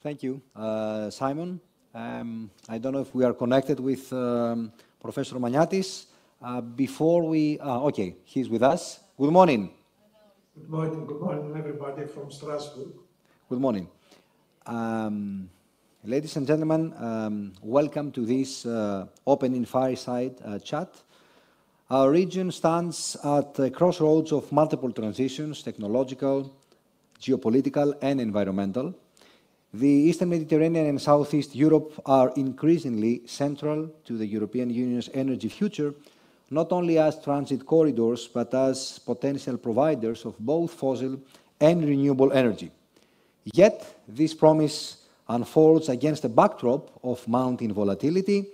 Thank you, Simon. I don't know if we are connected with Professor Mανιάτης. Before we... okay, he's with us. Good morning. Good morning, everybody from Strasbourg. Good morning. Ladies and gentlemen, welcome to this opening fireside chat. Our region stands at the crossroads of multiple transitions, technological, geopolitical, and environmental. The Eastern Mediterranean and Southeast Europe are increasingly central to the European Union's energy future, not only as transit corridors, but as potential providers of both fossil and renewable energy. Yet, this promise unfolds against a backdrop of mounting volatility,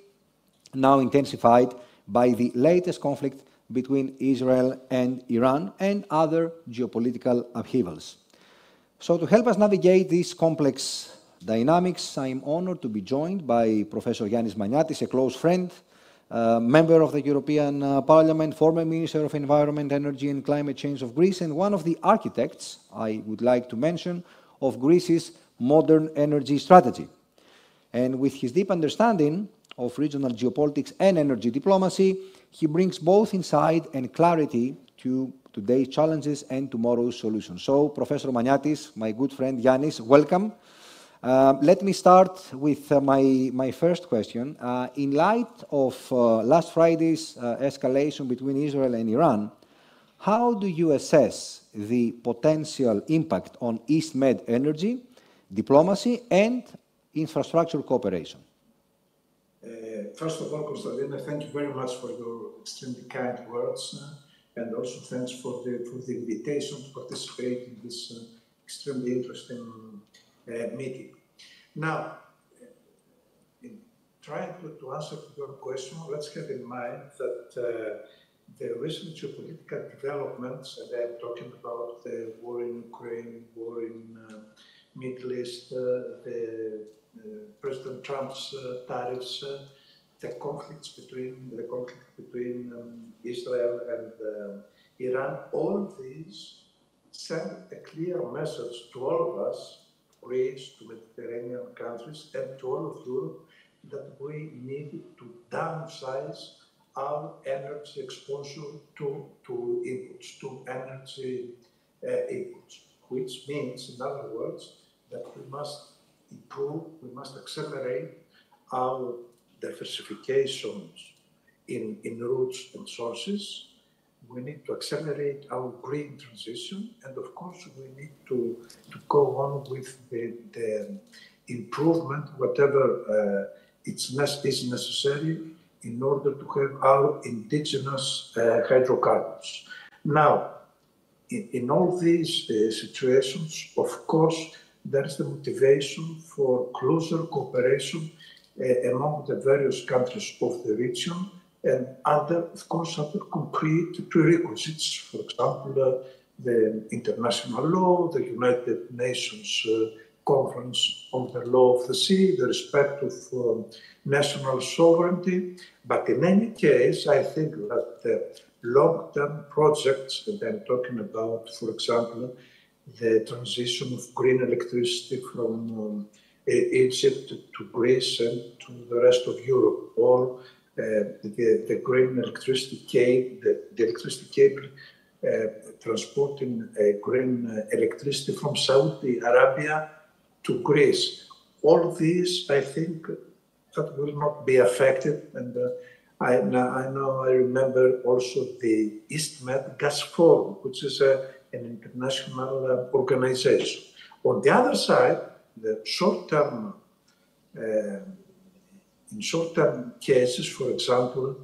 now intensified by the latest conflict between Israel and Iran and other geopolitical upheavals. So to help us navigate these complex dynamics, I am honored to be joined by Professor Yannis Mανιάτης, a close friend, member of the European Parliament, former Minister of Environment, Energy and Climate Change of Greece, and one of the architects, I would like to mention, of Greece's modern energy strategy. And with his deep understanding of regional geopolitics and energy diplomacy, he brings both insight and clarity to today's challenges and tomorrow's solutions. So, Professor Mανιάτης, my good friend Yannis, welcome. Let me start with my first question. In light of last Friday's escalation between Israel and Iran, how do you assess the potential impact on East Med energy, diplomacy, and infrastructure cooperation? First of all, Konstantinos, thank you very much for your extremely kind words. And also thanks for the invitation to participate in this extremely interesting meeting. Now, in trying to answer to your question, let's have in mind that the recent geopolitical developments, and I'm talking about the war in Ukraine, war in Middle East, President Trump's tariffs, the conflict between Israel and Iran, all these send a clear message to all of us, Greece, to Mediterranean countries, and to all of Europe, that we need to downsize our energy exposure to inputs, to energy inputs, which means, in other words, that we must improve, we must accelerate our diversifications in routes and sources. We need to accelerate our green transition, and of course we need to go on with the improvement, whatever is necessary in order to have our indigenous hydrocarbons. Now, in all these situations, of course, there is the motivation for closer cooperation among the various countries of the region, and under concrete prerequisites, for example, the international law, the United Nations Conference on the Law of the Sea, the respect of national sovereignty. But in any case, I think that the long-term projects, and I'm talking about, for example, the transition of green electricity from Egypt to Greece and to the rest of Europe, or the green electricity cable, the electricity cable transporting green electricity from Saudi Arabia to Greece. All these, I think, that will not be affected. And I remember also the East Med Gas Forum, which is an international organization. On the other side, the short-term, in short-term cases, for example,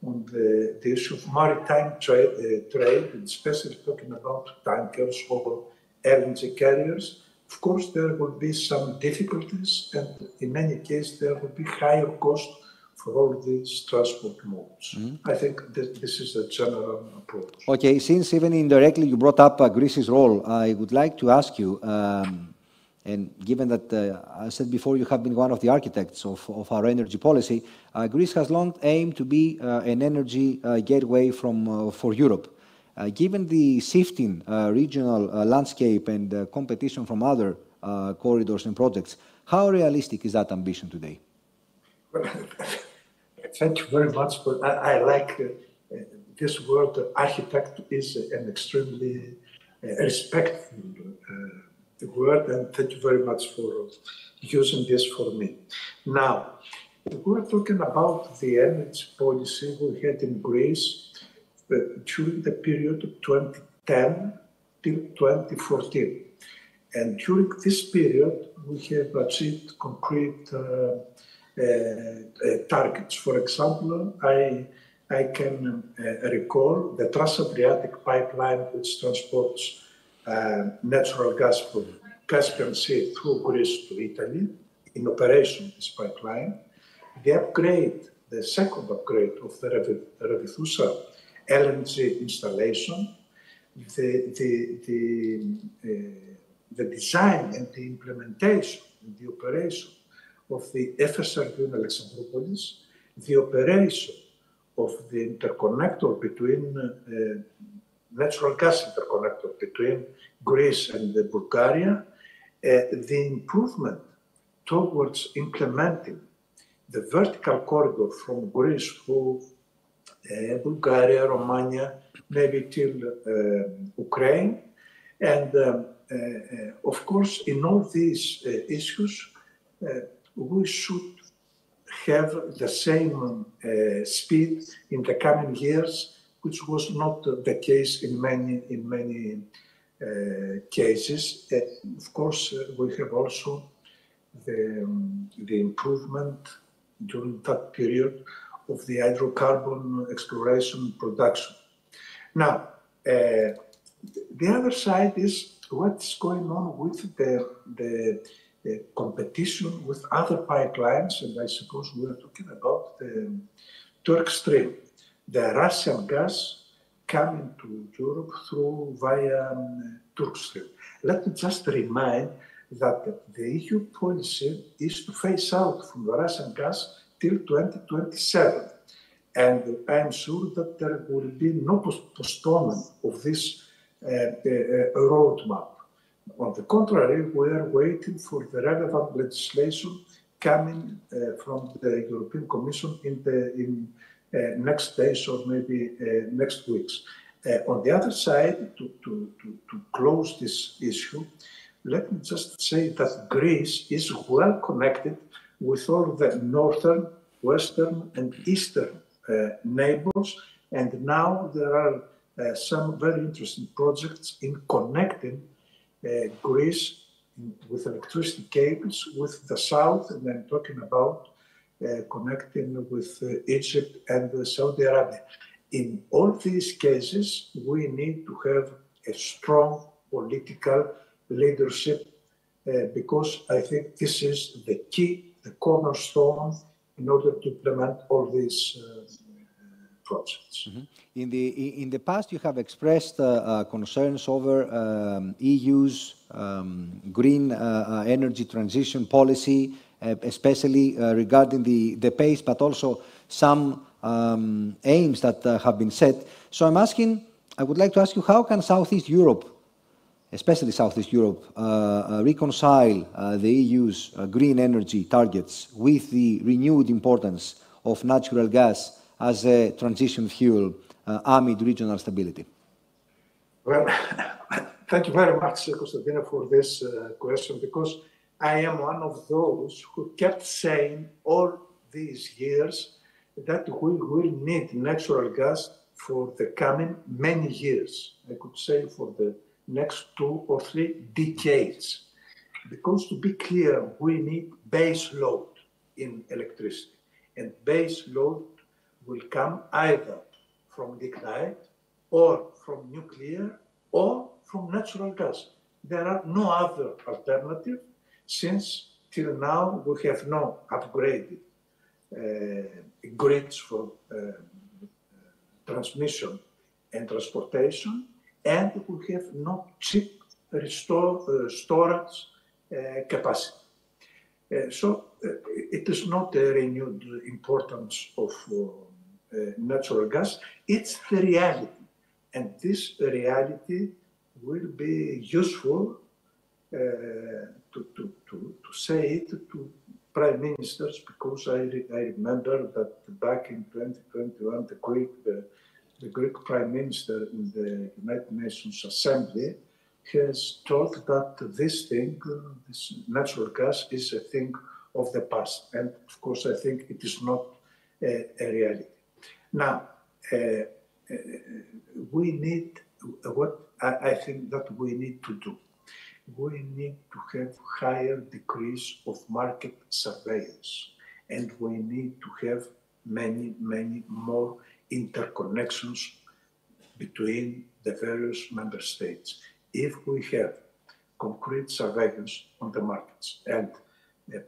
on the issue of maritime trade, especially talking about tankers or LNG carriers, of course, there will be some difficulties, and in any case, there will be higher cost for all these transport modes. I think that this is the general approach. Okay, since even indirectly you brought up Greece's role, I would like to ask you, and given that, I said before, you have been one of the architects of our energy policy, Greece has long aimed to be an energy gateway for Europe. Given the shifting regional landscape and competition from other corridors and projects. How realistic is that ambition today? Well, thank you very much. But I like this word. Architect is an extremely respectful word, and thank you very much for using this for me. Now, we're talking about the energy policy we had in Greece during the period of 2010 till 2014. And during this period, we have achieved concrete targets. For example, I can recall the Trans-Adriatic pipeline, which transports natural gas from Caspian Sea through Greece to Italy, in operation, this pipeline. The upgrade, the second upgrade of the Revithoussa LNG installation, the design and the implementation and the operation of the FSRU in Alexandroupolis, the operation of the interconnector between natural gas interconnector between Greece and Bulgaria, the improvement towards implementing the vertical corridor from Greece through Bulgaria, Romania, maybe till Ukraine. And of course, in all these issues, we should have the same speed in the coming years, which was not the case in many cases. Of course, we have also the improvement during that period of the hydrocarbon exploration production. Now, the other side is what's going on with the competition with other pipelines, and I suppose we are talking about the Turk Stream, the Russian gas coming to Europe via Turk Stream. Let me just remind that the EU policy is to phase out from the Russian gas till 2027. And I'm sure that there will be no postponement of this roadmap. On the contrary, we are waiting for the relevant legislation coming from the European Commission in next days or maybe next weeks. On the other side, to close this issue, let me just say that Greece is well connected with all the northern, western, and eastern neighbors, and now there are some very interesting projects in connecting Greece with electricity cables with the south, and I'm talking about connecting with Egypt and Saudi Arabia. In all these cases, we need to have a strong political leadership because I think this is the key, the cornerstone in order to implement all these projects. Mm-hmm. In the past, you have expressed concerns over EU's green energy transition policy, especially regarding the pace, but also some aims that have been set. So I would like to ask you, how can Southeast Europe, especially Southeast Europe, reconcile the EU's green energy targets with the renewed importance of natural gas as a transition fuel amid regional stability? Well, thank you very much, Konstantinos, for this question, because I am one of those who kept saying all these years that we will need natural gas for the coming many years. I could say for the next 2 or 3 decades. Because to be clear, we need base load in electricity. And base load will come either from lignite or from nuclear or from natural gas. There are no other alternative since till now we have no upgraded grids for transmission and transportation, and we have no cheap storage capacity. So it is not a renewed importance of natural gas, it's the reality. And this reality will be useful say it to prime ministers, because I remember that back in 2021, the Greek prime minister in the United Nations Assembly has told that this natural gas, is a thing of the past. And of course, I think it is not a reality. Now, we need, what I think that we need to do, we need to have higher degrees of market surveillance, and we need to have many more interconnections between the various member states. If we have concrete surveillance on the markets and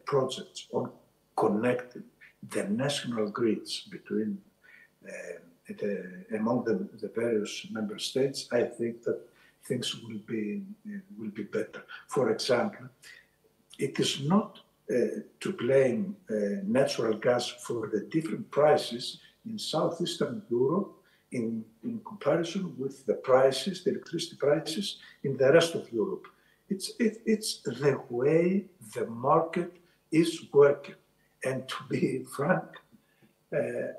projects on connecting the national grids between among the various member states, I think that things will be better. For example, it is not to blame natural gas for the different prices in southeastern Europe in comparison with the prices, the electricity prices in the rest of Europe. It's the way the market is working. And to be frank,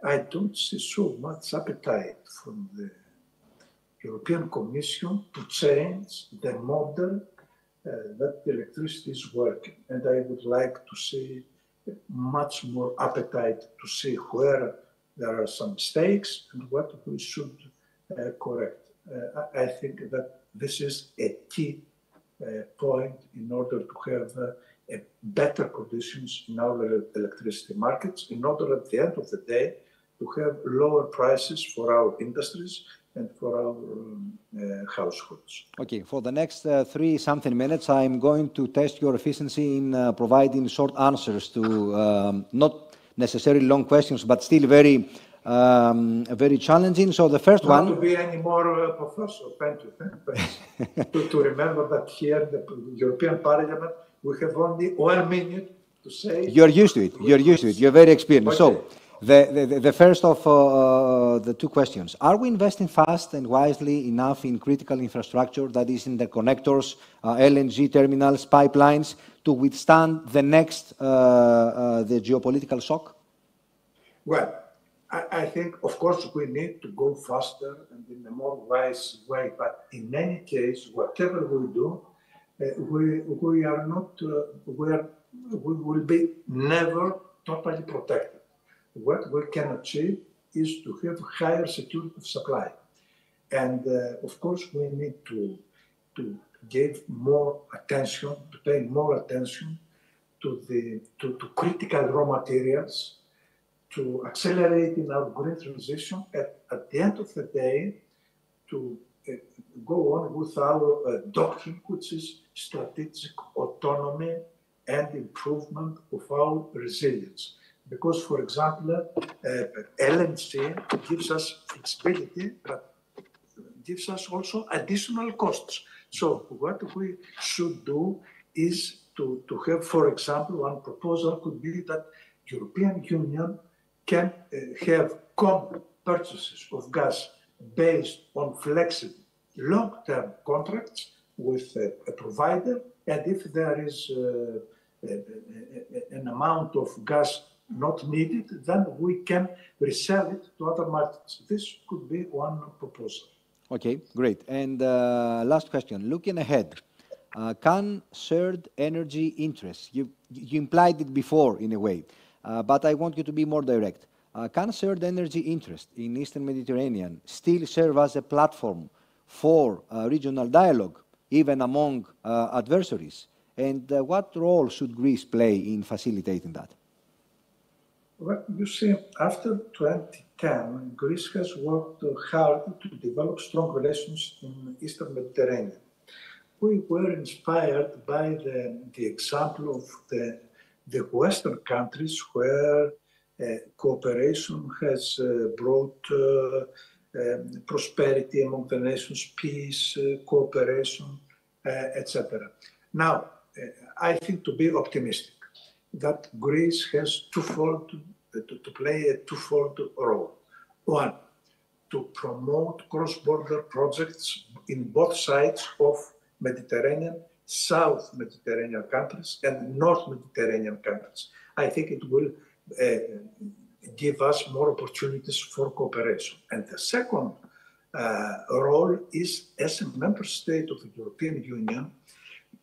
I don't see so much appetite from the European Commission to change the model that the electricity is working. And I would like to see much more appetite to see where there are some mistakes and what we should correct. I think that this is a key point in order to have better conditions in our electricity markets, in order at the end of the day to have lower prices for our industries and for our households. Okay, for the next 3-something minutes, I'm going to test your efficiency in providing short answers to not necessarily long questions, but still very challenging. So the first one... Not to be any more professor, thank you. to remember that here in the European Parliament, we have only 1 minute to say... You're used to it, you're very experienced. Okay. So, the first of the two questions. Are we investing fast and wisely enough in critical infrastructure, that is in the connectors, LNG terminals, pipelines, to withstand the next, the geopolitical shock? Well, I think, of course, we need to go faster and in a more wise way. But in any case, whatever we do, we are not, we will be never totally protected. What we can achieve is to have higher security of supply. And of course, we need to give more attention, to pay more attention to critical raw materials, to accelerate in our green transition, at the end of the day, to go on with our doctrine, which is strategic autonomy and improvement of our resilience. Because, for example, LNG gives us flexibility, but gives us also additional costs. So what we should do is to have, for example, one proposal could be that European Union can have common purchases of gas based on flexible long-term contracts with a provider, and if there is an amount of gas not needed, then we can resell it to other markets. This could be one proposal. Okay, great. And last question, looking ahead, can shared energy interests, you implied it before in a way, but I want you to be more direct. Can shared energy interest in Eastern Mediterranean still serve as a platform for regional dialogue, even among adversaries? And what role should Greece play in facilitating that? Well, you see, after 2010, Greece has worked hard to develop strong relations in the Eastern Mediterranean. We were inspired by the example of the Western countries where cooperation has brought prosperity among the nations, peace, cooperation, etc. Now, I think to be optimistic, that Greece has to play a twofold role. One, to promote cross-border projects in both sides of Mediterranean South Mediterranean countries and North Mediterranean countries. I think it will give us more opportunities for cooperation. And the second role is, as a member state of the European Union,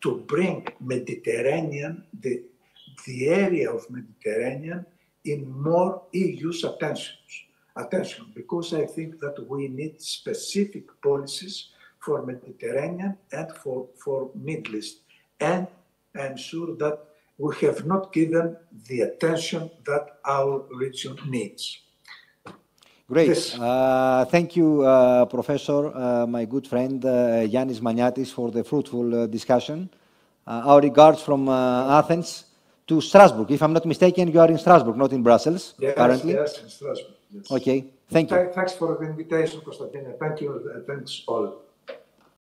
to bring Mediterranean, the area of Mediterranean, in more EU's attention, because I think that we need specific policies for Mediterranean and for Middle East. And I'm sure that we have not given the attention that our region needs. Great. Thank you, Professor, my good friend Yannis Maniatis, for the fruitful discussion. Our regards from Athens to Strasbourg. If I'm not mistaken, you are in Strasbourg, not in Brussels, currently? Yes, in Strasbourg. Yes. Okay, thank you. Thanks for the invitation, Konstantinos. Thank you. Thanks all.